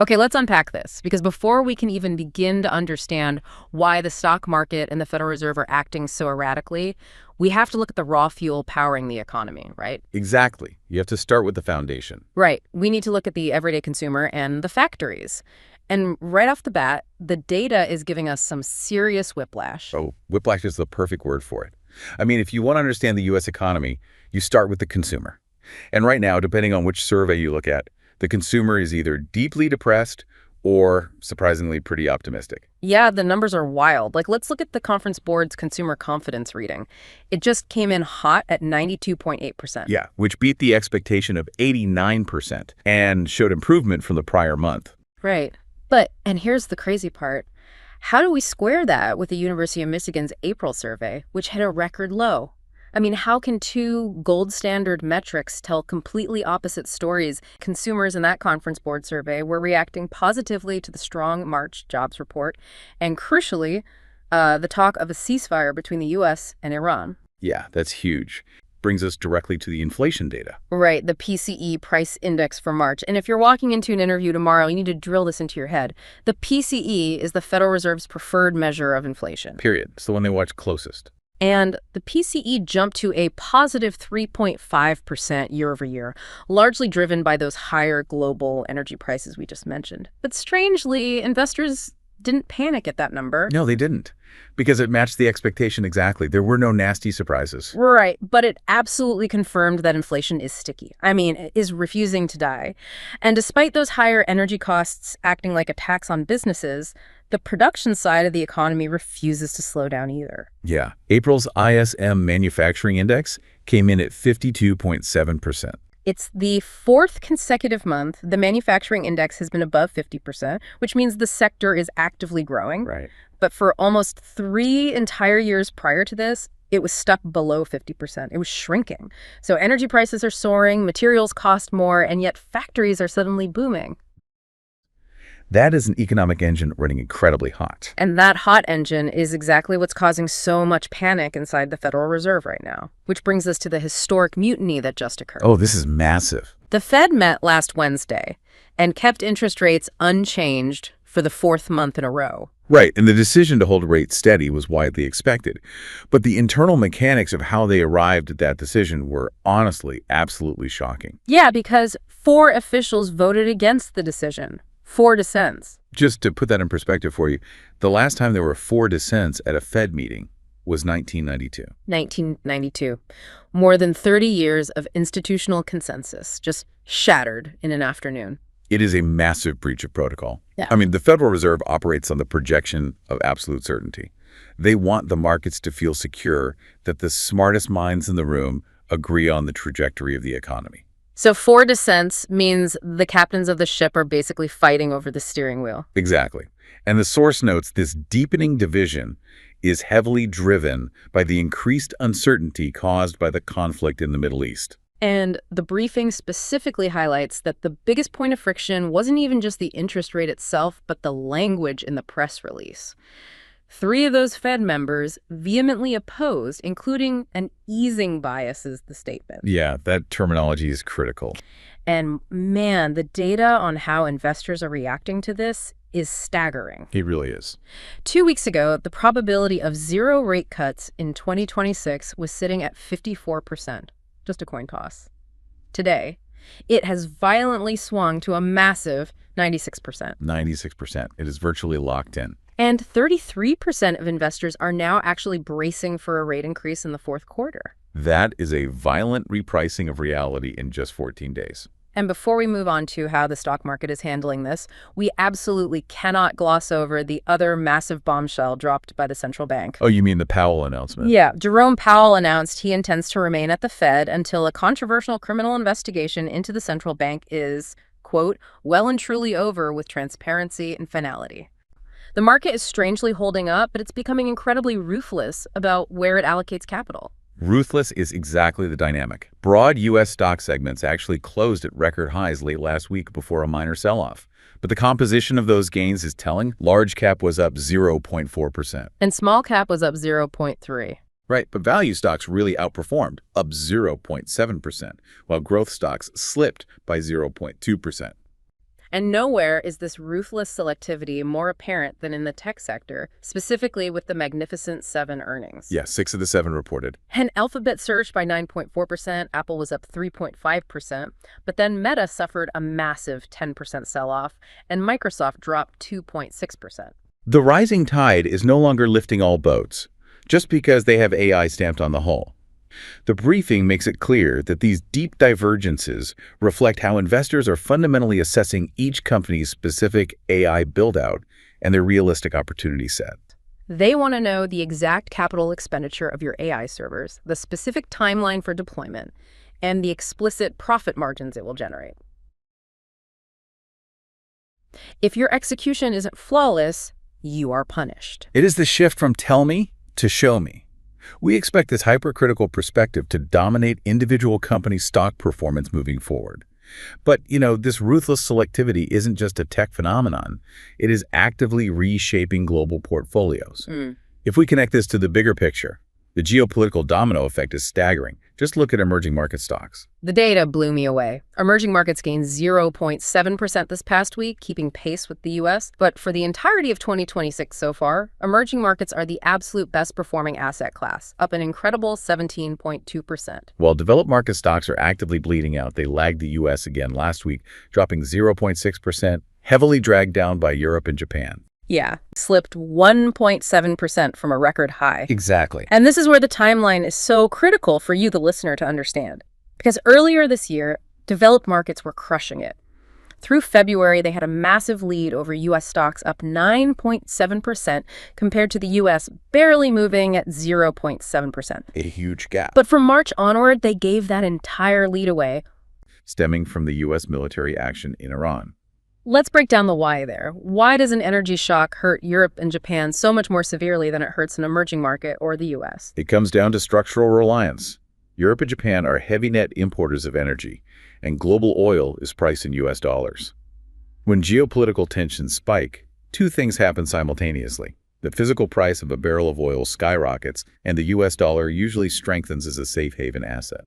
Okay, let's unpack this, because before we can even begin to understand why the stock market and the Federal Reserve are acting so erratically, we have to look at the raw fuel powering the economy, right? Exactly. You have to start with the foundation. Right. We need to look at the everyday consumer and the factories. And right off the bat, the data is giving us some serious whiplash. Oh, whiplash is the perfect word for it. I mean, if you want to understand the U.S. economy, you start with the consumer. And right now, depending on which survey you look at, the consumer is either deeply depressed or surprisingly pretty optimistic. Yeah, the numbers are wild. Like, let's look at the Conference Board's consumer confidence reading. It just came in hot at 92.8%. Yeah, which beat the expectation of 89% and showed improvement from the prior month. Right. But, and here's the crazy part, how do we square that with the University of Michigan's April survey, which hit a record low? I mean, how can two gold standard metrics tell completely opposite stories? Consumers in that Conference Board survey were reacting positively to the strong March jobs report, and crucially, the talk of a ceasefire between the U.S. and Iran. Yeah, that's huge. Brings us directly to the inflation data. Right, the PCE price index for March. And if you're walking into an interview tomorrow, you need to drill this into your head. The PCE is the Federal Reserve's preferred measure of inflation. Period. It's the one they watch closest. And the PCE jumped to a positive 3.5% year over year, largely driven by those higher global energy prices we just mentioned. But strangely, investors didn't panic at that number. No, they didn't, because it matched the expectation exactly. There were no nasty surprises. Right, but it absolutely confirmed that inflation is sticky. I mean, it is refusing to die. And despite those higher energy costs acting like a tax on businesses, the production side of the economy refuses to slow down either. Yeah. April's ISM Manufacturing Index came in at 52.7%. It's the fourth consecutive month the manufacturing index has been above 50%, which means the sector is actively growing. Right. But for almost 3 entire years prior to this, it was stuck below 50%. It was shrinking. So energy prices are soaring, materials cost more, and yet factories are suddenly booming. That is an economic engine running incredibly hot. And that hot engine is exactly what's causing so much panic inside the Federal Reserve right now, which brings us to the historic mutiny that just occurred. Oh, this is massive. The Fed met last Wednesday and kept interest rates unchanged for the 4th month in a row. Right, and the decision to hold rates steady was widely expected. But the internal mechanics of how they arrived at that decision were honestly absolutely shocking. Yeah, because 4 officials voted against the decision. 4 dissents. Just to put that in perspective for you, the last time there were 4 dissents at a Fed meeting was 1992. 1992. More than 30 years of institutional consensus just shattered in an afternoon. It is a massive breach of protocol. Yeah. I mean, the Federal Reserve operates on the projection of absolute certainty. They want the markets to feel secure that the smartest minds in the room agree on the trajectory of the economy. So 4 dissents means the captains of the ship are basically fighting over the steering wheel. Exactly. And the source notes this deepening division is heavily driven by the increased uncertainty caused by the conflict in the Middle East. And the briefing specifically highlights that the biggest point of friction wasn't even just the interest rate itself, but the language in the press release. 3 of those Fed members vehemently opposed, including an easing bias is the statement. Yeah, that terminology is critical. And man, the data on how investors are reacting to this is staggering. It really is. 2 weeks ago, the probability of 0 rate cuts in 2026 was sitting at 54%, just a coin toss. Today, it has violently swung to a massive 96%. 96%. It is virtually locked in. And 33% of investors are now actually bracing for a rate increase in the 4th quarter. That is a violent repricing of reality in just 14 days. And before we move on to how the stock market is handling this, we absolutely cannot gloss over the other massive bombshell dropped by the central bank. Oh, you mean the Powell announcement? Yeah, Jerome Powell announced he intends to remain at the Fed until a controversial criminal investigation into the central bank is, quote, well and truly over with transparency and finality. The market is strangely holding up, but it's becoming incredibly ruthless about where it allocates capital. Ruthless is exactly the dynamic. Broad U.S. stock segments actually closed at record highs late last week before a minor sell-off. But the composition of those gains is telling. Large cap was up 0.4%. And small cap was up 0.3%. Right, but value stocks really outperformed, up 0.7%, while growth stocks slipped by 0.2%. And nowhere is this ruthless selectivity more apparent than in the tech sector, specifically with the Magnificent Seven earnings. Yeah, 6 of the 7 reported. And Alphabet surged by 9.4%, Apple was up 3.5%, but then Meta suffered a massive 10% sell-off, and Microsoft dropped 2.6%. The rising tide is no longer lifting all boats, just because they have AI stamped on the hull. The briefing makes it clear that these deep divergences reflect how investors are fundamentally assessing each company's specific AI build-out and their realistic opportunity set. They want to know the exact capital expenditure of your AI servers, the specific timeline for deployment, and the explicit profit margins it will generate. If your execution isn't flawless, you are punished. It is the shift from tell me to show me. We expect this hypercritical perspective to dominate individual company stock performance moving forward. But, this ruthless selectivity isn't just a tech phenomenon. It is actively reshaping global portfolios. If we connect this to the bigger picture, the geopolitical domino effect is staggering. Just look at emerging market stocks. The data blew me away. Emerging markets gained 0.7% this past week, keeping pace with the U.S. But for the entirety of 2026 so far, emerging markets are the absolute best performing asset class, up an incredible 17.2%. While developed market stocks are actively bleeding out, they lagged the U.S. again last week, dropping 0.6%, heavily dragged down by Europe and Japan. Yeah, slipped 1.7% from a record high. Exactly. And this is where the timeline is so critical for you, the listener, to understand. Because earlier this year, developed markets were crushing it. Through February, they had a massive lead over U.S. stocks, up 9.7%, compared to the U.S. barely moving at 0.7%. A huge gap. But from March onward, they gave that entire lead away, stemming from the U.S. military action in Iran. Let's break down the why there. Why does an energy shock hurt Europe and Japan so much more severely than it hurts an emerging market or the U.S.? It comes down to structural reliance. Europe and Japan are heavy net importers of energy, and global oil is priced in U.S. dollars. When geopolitical tensions spike, two things happen simultaneously. The physical price of a barrel of oil skyrockets, and the U.S. dollar usually strengthens as a safe haven asset.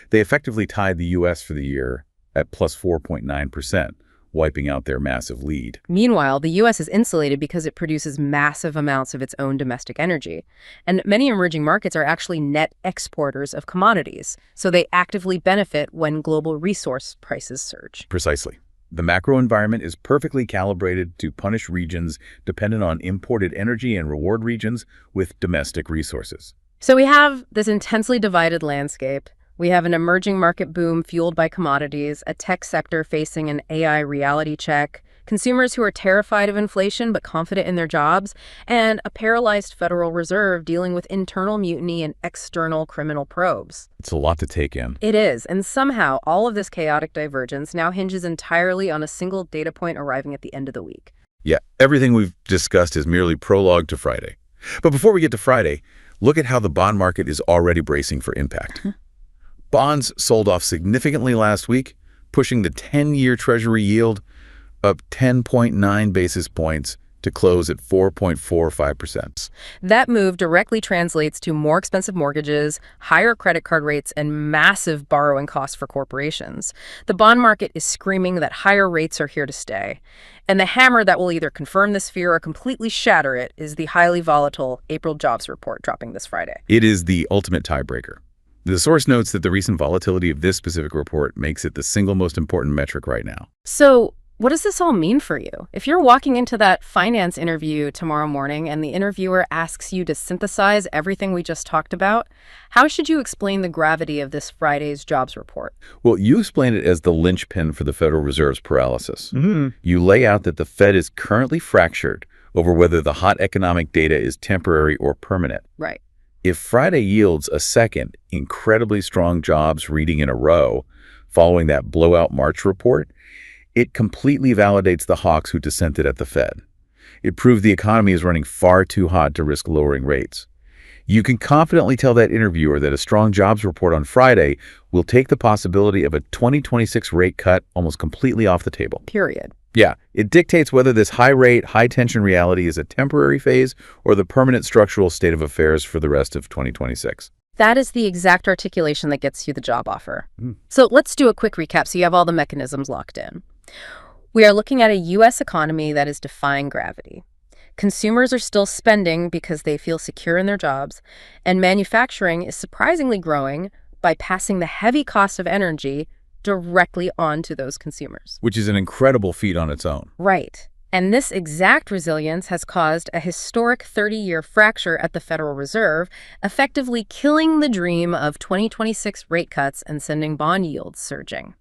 They effectively tied the U.S. for the year at plus 4.9%. Wiping out their massive lead. Meanwhile, the U.S. is insulated because it produces massive amounts of its own domestic energy. And many emerging markets are actually net exporters of commodities, so they actively benefit when global resource prices surge. Precisely. The macro environment is perfectly calibrated to punish regions dependent on imported energy and reward regions with domestic resources. So we have this intensely divided landscape. We have an emerging market boom fueled by commodities, a tech sector facing an AI reality check, consumers who are terrified of inflation but confident in their jobs, and a paralyzed Federal Reserve dealing with internal mutiny and external criminal probes. It's a lot to take in. It is, and somehow all of this chaotic divergence now hinges entirely on a single data point arriving at the end of the week. Yeah, everything we've discussed is merely prologue to Friday. But before we get to Friday, look at how the bond market is already bracing for impact. Bonds sold off significantly last week, pushing the 10-year Treasury yield up 10.9 basis points to close at 4.45%. That move directly translates to more expensive mortgages, higher credit card rates, and massive borrowing costs for corporations. The bond market is screaming that higher rates are here to stay. And the hammer that will either confirm this fear or completely shatter it is the highly volatile April jobs report dropping this Friday. It is the ultimate tiebreaker. The source notes that the recent volatility of this specific report makes it the single most important metric right now. So what does this all mean for you? If you're walking into that finance interview tomorrow morning and the interviewer asks you to synthesize everything we just talked about, how should you explain the gravity of this Friday's jobs report? Well, you explain it as the linchpin for the Federal Reserve's paralysis. You lay out that the Fed is currently fractured over whether the hot economic data is temporary or permanent. Right. If Friday yields a second incredibly strong jobs reading in a row following that blowout March report, it completely validates the hawks who dissented at the Fed. It proved the economy is running far too hot to risk lowering rates. You can confidently tell that interviewer that a strong jobs report on Friday will take the possibility of a 2026 rate cut almost completely off the table. Period. Yeah, it dictates whether this high-rate, high-tension reality is a temporary phase or the permanent structural state of affairs for the rest of 2026. That is the exact articulation that gets you the job offer. So let's do a quick recap so you have all the mechanisms locked in. We are looking at a U.S. economy that is defying gravity. Consumers are still spending because they feel secure in their jobs, and manufacturing is surprisingly growing by passing the heavy cost of energy directly on to those consumers. Which is an incredible feat on its own. Right. And this exact resilience has caused a historic 30-year fracture at the Federal Reserve, effectively killing the dream of 2026 rate cuts and sending bond yields surging.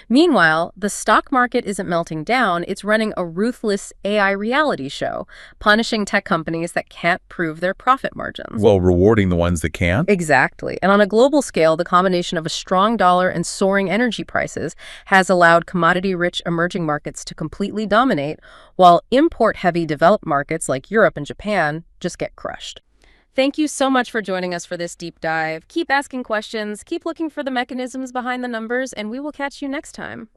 Meanwhile, the stock market isn't melting down, it's running a ruthless AI reality show, punishing tech companies that can't prove their profit margins. Well, rewarding the ones that can. Exactly. And on a global scale, the combination of a strong dollar and soaring energy prices has allowed commodity-rich emerging markets to completely dominate, while import-heavy developed markets like Europe and Japan just get crushed. Thank you so much for joining us for this deep dive. Keep asking questions, keep looking for the mechanisms behind the numbers, and we will catch you next time.